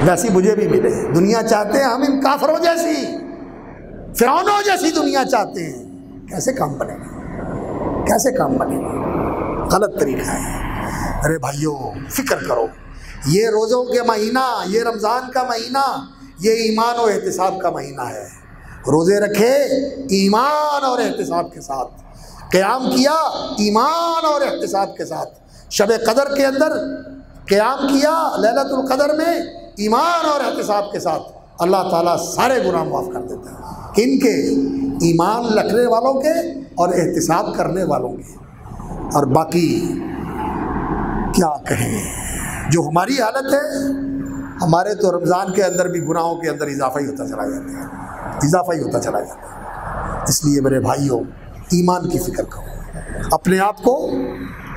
ویسی مجھے بھی ملے۔ دنیا چاہتے ہیں ہم ان کافروں جیسی، فرعونوں جیسی دنیا چاہتے ہیں۔ کیسے کام بنے گا؟ کیسے کام بنے گا؟ غلط طریقہ ہے۔ ارے بھائیو فکر کرو، یہ روزوں کے مہینہ، یہ رمضان کا مہینہ، یہ ایمان و احتساب کا مہینہ ہے۔ روزے رکھے ایمان اور احتساب کے ساتھ، قیام کیا ایمان اور احتساب کے ساتھ، شب قدر کے اندر قیام کیا لیلۃ القدر میں ایمان اور احتساب کے ساتھ، اللہ تعالیٰ سارے گناہ معاف کر دیتا ہے۔ کن کے؟ ایمان رکھنے والوں کے اور احتساب کرنے والوں کے۔ اور باقی کیا کہیں، جو ہماری حالت ہے، ہمارے تو رمضان کے اندر بھی گناہوں کے اندر اضافہ ہی ہوتا چلا جاتا ہے، اضافہ ہی ہوتا چلا جاتا ہے۔ اس لیے میرے بھائیوں ایمان کی فکر کرو، اپنے آپ کو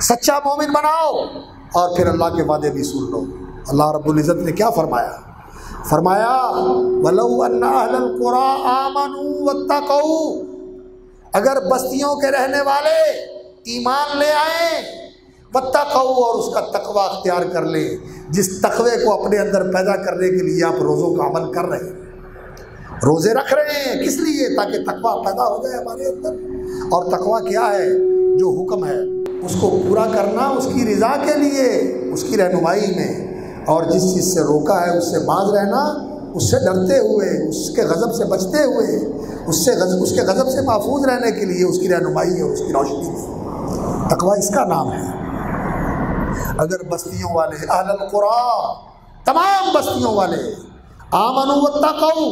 سچا مومن بناؤ، اور پھر اللہ کے وعدے بھی سن لو۔ اللہ رب العزت نے کیا فرمایا؟ فرمایا وَلَوْ أَنَّ أَهْلَ الْقُرَىٰ آمَنُوا وَاتَّقَوْا، اگر بستیوں کے رہنے والے ایمان لے آئیں، وَاتَّقَوْا، اور اس کا تقوی اختیار کر لیں، جس تقوی کو اپنے اندر پیدا کرنے کے لیے آپ روزوں کا عمل کر رہے ہیں، روزے رکھ رہے ہیں، کس لیے؟ تاکہ تقوی پیدا ہو جائے ہمارے اندر۔ اور تقوی کیا ہے؟ جو حکم ہے اس کو پورا کرنا اس کی رضا کے لیے، اس کی رہنمائی میں، اور جس چیز سے روکا ہے اس سے باز رہنا، اس سے ڈرتے ہوئے، اس کے غضب سے بچتے ہوئے، اس کے غضب سے محفوظ رہنے کے لیے، اس کی رہنمائی اور اس کی روشنی میں۔ تقوی اس کا نام ہے۔ اگر بستیوں والے اہل القرآن، تمام بستیوں والے آمنوا واتقوا،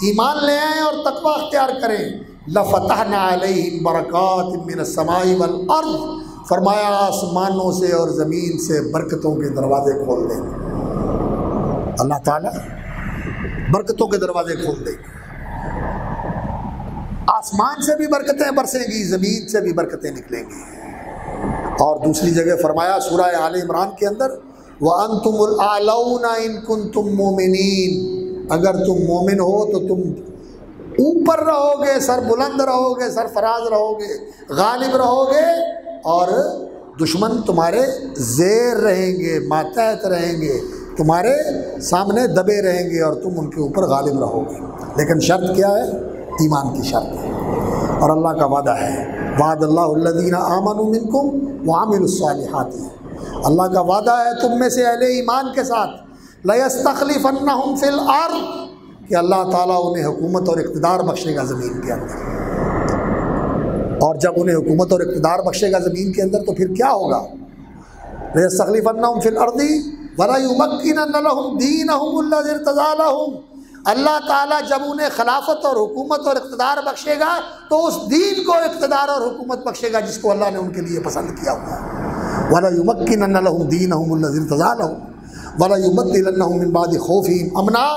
ایمان لے آئیں اور تقوی اختیار کریں، لفتحنا علیہم برکات من السماء والارض، فرمایا آسمانوں سے اور زمین سے برکتوں کے دروازے کھول دیں۔ اللہ تعالیٰ برکتوں کے دروازے کھول دیں، آسمان سے بھی برکتیں برسیں گی، زمین سے بھی برکتیں نکلیں گی۔ اور دوسری جگہ فرمایا سورہ آل عمران کے اندر وَأَنْتُمُ الْأَعْلَوْنَ إِن كُنتُم مُؤْمِنِينَ، اگر تم مومن ہو تو تم اوپر رہو گے، سر بلند رہو گے، سرفراز رہو گے، غالب رہو گے، اور دشمن تمہارے زیر رہیں گے، ماتحت رہیں گے، تمہارے سامنے دبے رہیں گے، اور تم ان کے اوپر غالب رہو گے۔ لیکن شرط کیا ہے؟ ایمان کی شرط ہے۔ اور اللہ کا وعدہ ہے، وعد اللہ الذین آمنوا منکم وعملوا الصالحات، اللہ کا وعدہ ہے تم میں سے اہل ایمان کے ساتھ، لَيَسْتَخْلِفَنَّهُمْ فِي الْأَرْضِ، کہ اللہ تعالیٰ انہیں حکومت اور اقتدار بخشے گا زمین کے اندر۔ اور جب انہیں حکومت اور اقتدار بخشے گا زمین کے اندر تو پھر کیا ہوگا؟ لَيَسْتَخْلِفَنَّهُمْ فِي الْأَرْضِ وَلَيُمَكِّنَنَّ لَهُمْ دِينَهُمُ الَّذِي ارْتَضَىٰ لَهُمْ، اللہ تعالیٰ جب انہیں خلافت اور حکومت اور اقتدار بخشے گا تو اس دین کو اقتدار اور حکومت بخشے گا جس کو اللہ نے ان کے لیے پسند کیا ہوا ہے۔ وَلَيُمَكِّنَنَّ لَهُمْ دِينَهُمُ الَّذِي ارْتَضَىٰ لَهُمْ وَلَيُبَدِّلَنَّهُم مِّن بَعْدِ خَوْفِهِمْ أَمْنًا،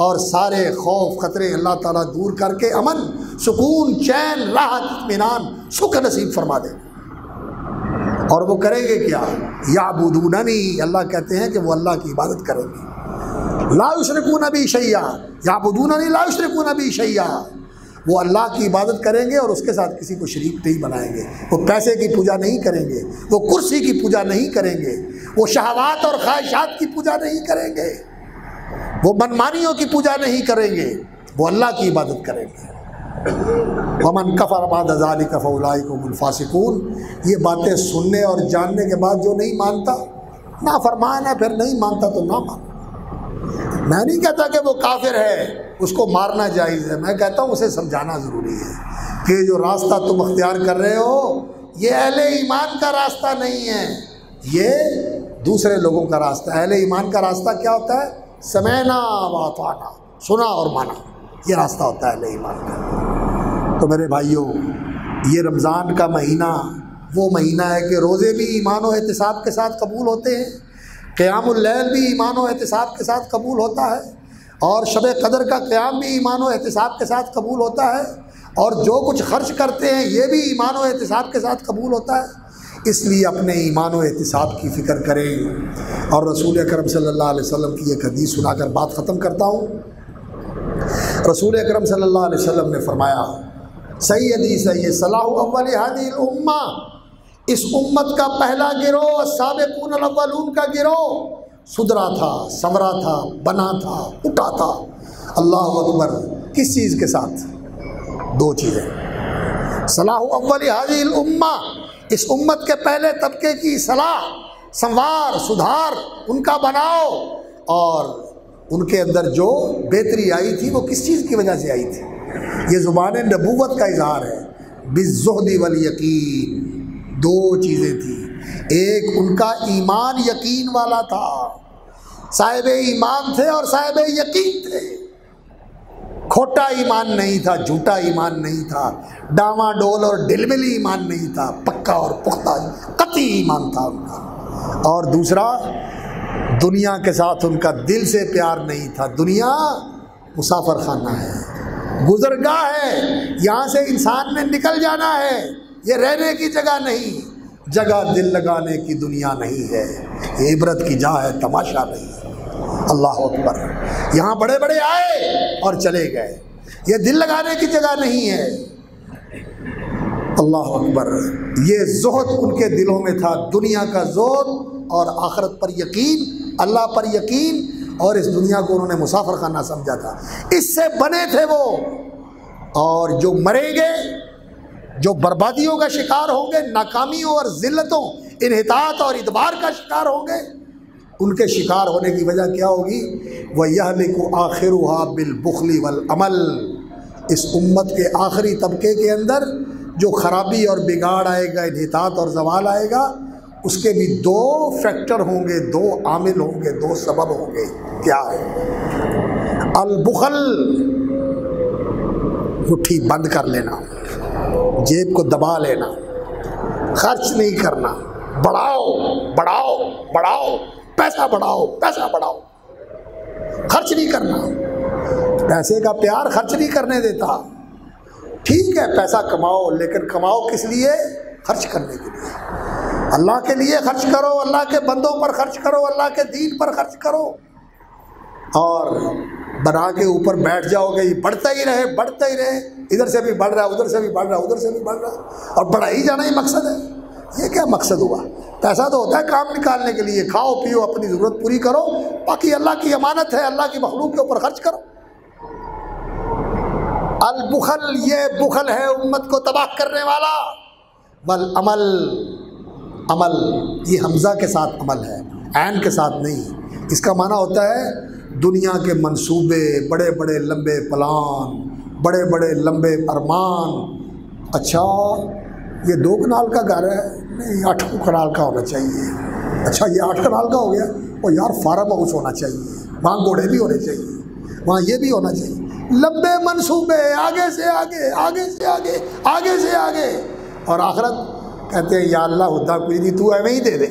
اور سارے خوف خطرے اللہ تعالیٰ دور کر کے امن، سکون، چین، راحت، اطمینان، سکھ نصیب فرما دے۔ اور وہ کریں گے کیا؟ یعبدوننی، اللہ کہتے ہیں کہ وہ اللہ کی عبادت کریں گے، لا یشرکون بی شیئا، یعبدوننی لا یشرکون بی شیئا، وہ اللہ کی عبادت کریں گے اور اس کے ساتھ کسی کو شریک نہیں بنائیں گے، وہ پیسے کی پوجا نہیں کریں گے، وہ کرسی کی پوجا نہیں کریں گے، وہ شہوات اور خواہشات کی پوجا نہیں کریں گے، وہ منمانیوں کی پوجا نہیں کریں گے، وہ اللہ کی عبادت کریں گے۔ وَمَنْ كَفَرَ بَعْدَ ذَلِكَ فَأُولَٰئِكَ هُمُ الْفَاسِقُونَ، یہ باتیں سننے اور جاننے کے بعد جو نہیں مانتا، نافرمان ہے، پھر نہیں مانتا تو نہ مانا۔ میں نہیں کہتا کہ وہ کافر ہے اس کو مارنا جائز ہے، میں کہتا ہوں اسے سمجھانا ضروری ہے کہ جو راستہ تم اختیار کر رہے ہو یہ اہل ایمان کا راستہ نہیں ہے، یہ دوسرے لوگوں کا راستہ ہے۔ اہل ایمان کا راستہ کیا ہوتا ہے؟ سمعنا واطعنا، سنا اور مانا، یہ راستہ ہوتا ہے اہل ایمان کا۔ تو میرے بھائیوں، یہ رمضان کا مہینہ وہ مہینہ ہے کہ روزے بھی ایمان و احتساب کے ساتھ قبول ہوتے ہیں، قیام اللیل بھی ایمان و احتساب کے ساتھ قبول ہوتا ہے، اور شب قدر کا قیام بھی ایمان و احتساب کے ساتھ قبول ہوتا ہے، اور جو کچھ خرچ کرتے ہیں یہ بھی ایمان و احتساب کے ساتھ قبول ہوتا ہے۔ اس لیے اپنے ایمان و احتساب کی فکر کریں۔ اور رسول اکرم صلی اللہ علیہ وسلم کی ایک حدیث سنا کر بات ختم کرتا ہوں۔ رسول اکرم صلی اللہ علیہ وسلم نے فرمایا، صحیح حدیث ہے یہ، صلاح اول هذه الامہ، اس امت کا پہلا گروہ السابقون الاولون کا گروہ، سدھرا تھا، سنورا تھا، بنا تھا، اٹھا تھا۔ اللہ اکبر، کس چیز کے ساتھ؟ دو چیزیں، صلاح اول ہذہ الامہ، اس امت کے پہلے طبقے کی صلاح، سنوار، سدھار ان کا بناؤ، اور ان کے اندر جو بہتری آئی تھی وہ کس چیز کی وجہ سے آئی تھی؟ یہ زبان نبوت کا اظہار ہے، بالزہد والیقین۔ دو چیزیں تھیں، ایک ان کا ایمان یقین والا تھا، صاحب ایمان تھے اور صاحب یقین تھے، کھوٹا ایمان نہیں تھا، جھوٹا ایمان نہیں تھا، ڈاواں ڈول اور ڈلملی ایمان نہیں تھا، پکا اور پختہ قطعی ایمان تھا ان کا۔ اور دوسرا، دنیا کے ساتھ ان کا دل سے پیار نہیں تھا۔ دنیا مسافر خانہ ہے، گزرگاہ ہے، یہاں سے انسان نے نکل جانا ہے، یہ رہنے کی جگہ نہیں، جگہ دل لگانے کی دنیا نہیں ہے، یہ عبرت کی جا ہے، تماشا نہیں ہے۔ اللہ اکبر، یہاں بڑے بڑے آئے اور چلے گئے، یہ دل لگانے کی جگہ نہیں ہے۔ اللہ اکبر، یہ زہد ان کے دلوں میں تھا، دنیا کا زہد اور آخرت پر یقین، اللہ پر یقین، اور اس دنیا کو انہوں نے مسافر خانہ سمجھا تھا، اس سے بنے تھے وہ۔ اور جو مریں گے، جو بربادیوں کا شکار ہوں گے، ناکامیوں اور ذلتوں، انحطاط اور ادبار کا شکار ہوں گے، ان کے شکار ہونے کی وجہ کیا ہوگی؟ وَيَهْلِكُ آخِرُهَا بِالْبُخْلِ وَالْعَمَلِ، اس امت کے آخری طبقے کے اندر جو خرابی اور بگاڑ آئے گا، انحطاط اور زوال آئے گا، اس کے بھی دو فیکٹر ہوں گے، دو عامل ہوں گے، دو سبب ہوں گے۔ کیا ہے؟ البخل، مٹھی بند کر لینا، جیب کو دبا لینا، خرچ نہیں کرنا، بڑھاؤ بڑھاؤ بڑھاؤ، پیسہ بڑھاؤ پیسہ بڑھاؤ، خرچ نہیں کرنا۔ پیسے کا پیار خرچ نہیں کرنے دیتا۔ ٹھیک ہے پیسہ کماؤ، لیکن کماؤ کس لیے؟ خرچ کرنے کے لیے، اللہ کے لیے خرچ کرو، اللہ کے بندوں پر خرچ کرو، اللہ کے دین پر خرچ کرو۔ اور بنا کے اوپر بیٹھ جاؤ گے، یہ بڑھتا ہی رہے بڑھتا ہی رہے، ادھر سے بھی بڑھ رہا ہے، ادھر سے بھی بڑھ رہا ہے، ادھر سے بھی بڑھ رہا ہے، اور بڑھا ہی جانا ہی مقصد ہے۔ یہ کیا مقصد ہوا؟ پیسہ تو ہوتا ہے کام نکالنے کے لیے، کھاؤ پیو، اپنی ضرورت پوری کرو، باقی اللہ کی امانت ہے، اللہ کی مخلوق کے اوپر خرچ کرو۔ البخل، یہ بخل ہے امت کو تباہ کرنے والا۔ والعمل، عمل یہ حمزہ کے ساتھ عمل ہے، عین کے ساتھ نہیں۔ اس کا معنی ہوتا ہے دنیا کے منصوبے، بڑے بڑے لمبے پلان، بڑے بڑے لمبے ارمان۔ اچھا یہ 2 کنال کا گھر ہے، نہیں 8 کنال کا ہونا چاہیے۔ اچھا یہ 8 کنال کا ہو گیا، اور یار فارم ہاؤس ہونا چاہیے، وہاں گھوڑے بھی ہونے چاہیے، وہاں یہ بھی ہونا چاہیے۔ لمبے منصوبے، آگے سے آگے، آگے سے آگے، آگے سے آگے، اور آخرت کہتے ہیں یا اللہ ہوتا کوئی نہیں، تو ایویں ہی دے دے۔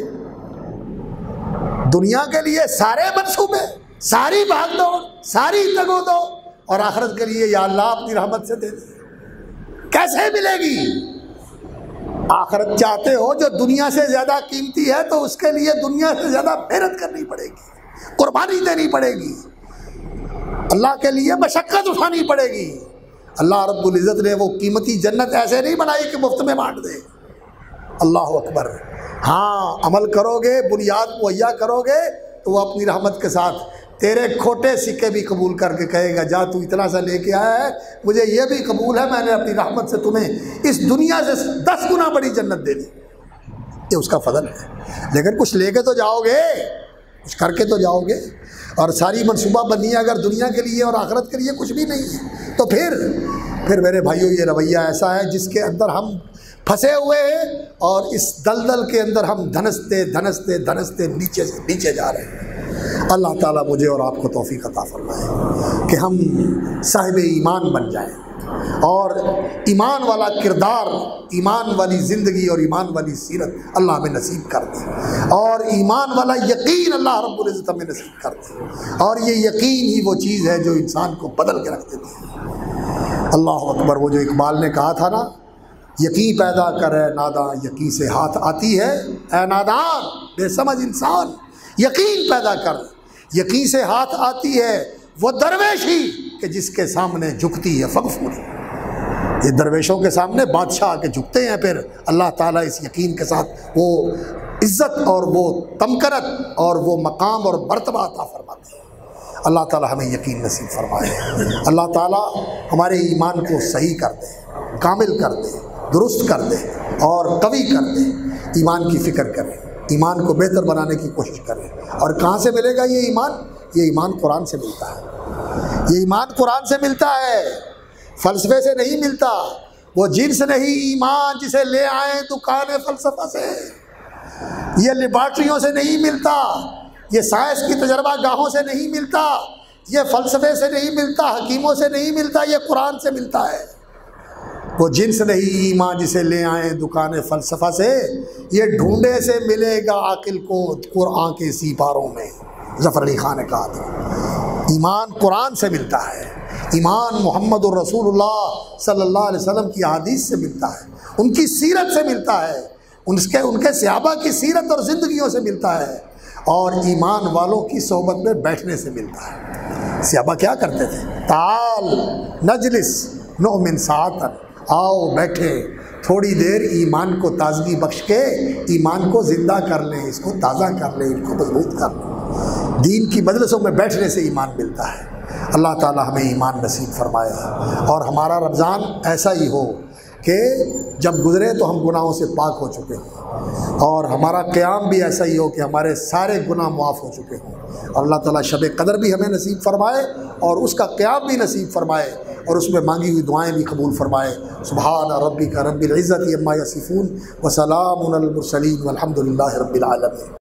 دنیا کے لیے سارے منصوبے، ساری بھاگ دوڑ، ساری تگ و دو، اور آخرت کے لیے یا اللہ اپنی رحمت سے دے دے۔ کیسے ملے گی؟ آخرت چاہتے ہو جو دنیا سے زیادہ قیمتی ہے، تو اس کے لیے دنیا سے زیادہ محنت کرنی پڑے گی، قربانی دینی پڑے گی، اللہ کے لیے مشقت اٹھانی پڑے گی۔ اللہ رب العزت نے وہ قیمتی جنت ایسے نہیں بنائی کہ مفت میں بانٹ دے۔ اللہ اکبر۔ ہاں عمل کرو گے، بنیاد مہیا کرو گے، تو وہ اپنی رحمت کے ساتھ تیرے کھوٹے سکے بھی قبول کر کے کہے گا جا تو اتنا سا لے کے آیا ہے، مجھے یہ بھی قبول ہے، میں نے اپنی رحمت سے تمہیں اس دنیا سے 10 گنا بڑی جنت دے دی۔ یہ اس کا فضل ہے۔ لیکن کچھ لے کے تو جاؤ گے، کچھ کر کے تو جاؤ گے، اور ساری منصوبہ بندیاں اگر دنیا کے لیے اور آخرت کے لیے کچھ بھی نہیں ہے، تو پھر میرے بھائیوں یہ رویہ ایسا ہے جس کے اندر ہم پھنسے ہوئے ہیں، اور اس دلدل کے اندر ہم دھنستے دھنستے دھنستے نیچے سے نیچے جا رہے ہیں۔ اللہ تعالیٰ مجھے اور آپ کو توفیق عطا فرمائے کہ ہم صاحب ایمان بن جائیں، اور ایمان والا کردار، ایمان والی زندگی اور ایمان والی سیرت اللہ ہمیں نصیب کر دے، اور ایمان والا یقین اللہ رب العزت ہمیں نصیب کر دے۔ اور یہ یقین ہی وہ چیز ہے جو انسان کو بدل کے رکھ دیتی ہے۔ اللہ اکبر۔ وہ جو اقبال نے کہا تھا نا، یقین پیدا کرے ناداں یقین سے ہاتھ آتی ہے، اے نادان بے سمجھ انسان یقین پیدا کر، یقین سے ہاتھ آتی ہے وہ درویش ہی کہ جس کے سامنے جھکتی ہے فغفور۔ یہ درویشوں کے سامنے بادشاہ آ کے جھکتے ہیں، پھر اللہ تعالیٰ اس یقین کے ساتھ وہ عزت اور وہ تمکنت اور وہ مقام اور مرتبہ عطا فرماتے ہیں۔ اللہ تعالی ہمیں یقین نصیب فرمائے۔ اللہ تعالی ہمارے ایمان کو صحیح کر دے، کامل کر دے، درست کر دے اور قوی کر دے۔ ایمان کی فکر کریں، ایمان کو بہتر بنانے کی کوشش کریں۔ اور کہاں سے ملے گا یہ ایمان؟ یہ ایمان قرآن سے ملتا ہے، یہ ایمان قرآن سے ملتا ہے، فلسفے سے نہیں ملتا۔ وہ جنس نہیں ایمان جسے لے آئیں دکان فلسفہ سے، یہ لیبارٹریوں سے نہیں ملتا، یہ سائنس کی تجربہ گاہوں سے نہیں ملتا، یہ فلسفے سے نہیں ملتا، حکیموں سے نہیں ملتا، یہ قرآن سے ملتا ہے۔ وہ جنس نہیں ایمان جسے لے آئیں دکان فلسفہ سے، یہ ڈھونڈے سے ملے گا عاقل کو قرآن کے اسی پاروں میں۔ ظفر علی خان نے کہا تھا ایمان قرآن سے ملتا ہے، ایمان محمد الرسول اللہ صلی اللہ علیہ وسلم کی احادیث سے ملتا ہے، ان کی سیرت سے ملتا ہے، ان کے صحابہ کی سیرت اور زندگیوں سے ملتا ہے، اور ایمان والوں کی صحبت میں بیٹھنے سے ملتا ہے۔ صحابہ کیا کرتے تھے؟ تعال نجلس نؤمن ساعتن، آؤ بیٹھے تھوڑی دیر ایمان کو تازگی بخش کے ایمان کو زندہ کر لیں، اس کو تازہ کر لیں، اس کو مضبوط کر لیں۔ دین کی مجلسوں میں بیٹھنے سے ایمان ملتا ہے۔ اللہ تعالی ہمیں ایمان نصیب فرمائے اور ہمارا رمضان ایسا ہی ہو کہ جب گزرے تو ہم گناہوں سے پاک ہو چکے ہوں، اور ہمارا قیام بھی ایسا ہی ہو کہ ہمارے سارے گناہ معاف ہو چکے ہوں، اور اللہ تعالیٰ شب قدر بھی ہمیں نصیب فرمائے اور اس کا قیام بھی نصیب فرمائے اور اس میں مانگی ہوئی دعائیں بھی قبول فرمائے۔ سبحان ربک رب العزت عما یصفون وسلام علی المرسلین والحمد للہ رب العالمین۔